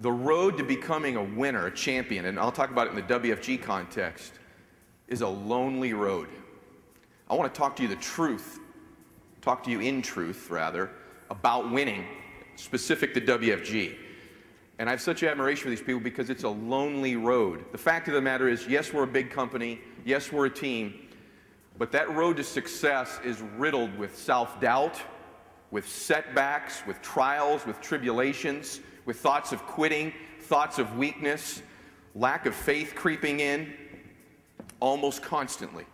The road to becoming a winner, a champion, and I'll talk about it in the WFG context, is a lonely road. I want to talk to you the truth, talk to you in truth, rather, about winning, specific to WFG. And I have such admiration for these people because it's a lonely road. The fact of the matter is, yes, we're a big company, yes, we're a team, but that road to success is riddled with self-doubt, with setbacks, with trials, with tribulations, with thoughts of quitting, thoughts of weakness, lack of faith creeping in, almost constantly.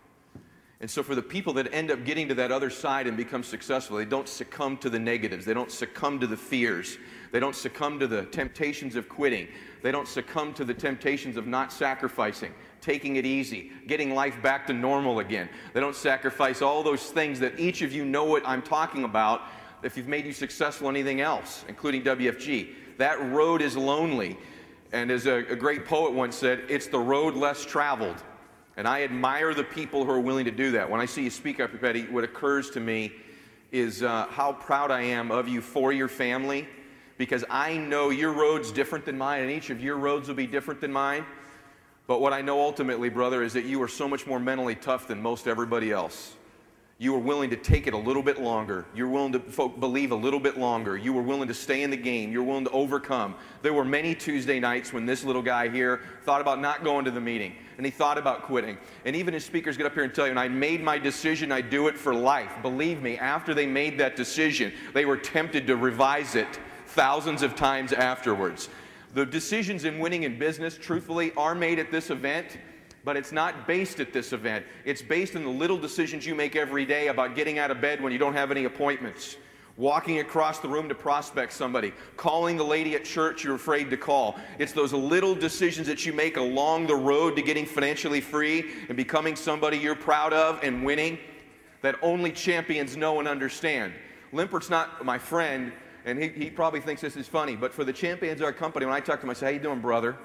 And so for the people that end up getting to that other side and become successful, they don't succumb to the negatives, they don't succumb to the fears, they don't succumb to the temptations of quitting, they don't succumb to the temptations of not sacrificing, taking it easy, getting life back to normal again. They don't sacrifice all those things that each of you know what I'm talking about if you've made you successful in anything else, including WFG. That road is lonely, and as a great poet once said, it's the road less traveled. And I admire the people who are willing to do that. When I see you speak up, Betty, what occurs to me is how proud I am of you for your family, because I know your road's different than mine, and each of your roads will be different than mine. But what I know ultimately, brother, is that you are so much more mentally tough than most everybody else. You were willing to take it a little bit longer. You were willing to believe a little bit longer. You were willing to stay in the game. You were willing to overcome. There were many Tuesday nights when this little guy here thought about not going to the meeting, and he thought about quitting. And even his speakers get up here and tell you, and I made my decision, I do it for life. Believe me, after they made that decision, they were tempted to revise it thousands of times afterwards. The decisions in winning in business, truthfully, are made at this event, but it's not based at this event. It's based on the little decisions you make every day about getting out of bed when you don't have any appointments, walking across the room to prospect somebody, calling the lady at church you're afraid to call. It's those little decisions that you make along the road to getting financially free and becoming somebody you're proud of and winning that only champions know and understand. Limpert's not my friend, and he probably thinks this is funny, but for the champions of our company, when I talk to him, I say, how you doing, brother?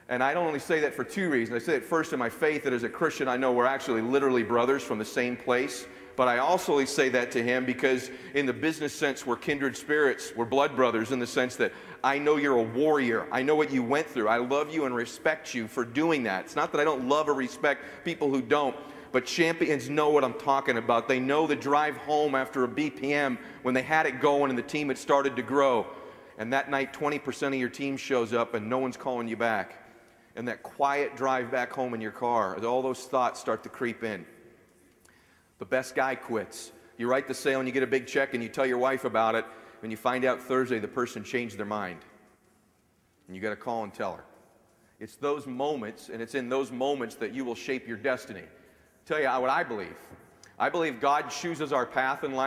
And I don't only say that for two reasons. I say it first in my faith, that as a Christian, I know we're actually literally brothers from the same place. But I also say that to him because in the business sense, we're kindred spirits. We're blood brothers in the sense that I know you're a warrior. I know what you went through. I love you and respect you for doing that. It's not that I don't love or respect people who don't, but champions know what I'm talking about. They know the drive home after a BPM when they had it going and the team had started to grow. And that night, 20% of your team shows up and no one's calling you back. And that quiet drive back home in your car, all those thoughts start to creep in. The best guy quits. You write the sale and you get a big check and you tell your wife about it, and you find out Thursday the person changed their mind. And you got to call and tell her. It's those moments, and it's in those moments that you will shape your destiny. I'll tell you what I believe. I believe God chooses our path in life.